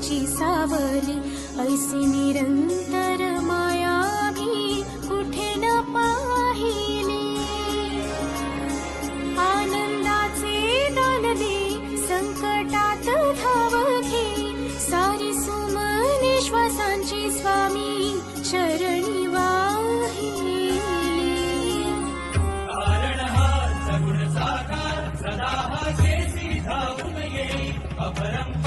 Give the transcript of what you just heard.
तिची सावली, ऐसी निरंतर माया भी कुठे न पाहिली। आनंदाचे दान दे, संकटात धाव घे, सारी सुमने श्वासांची स्वामी चरणी वाहिली। कारण हा सगुण साकार, सदा हा केसी धावून ये, अपरम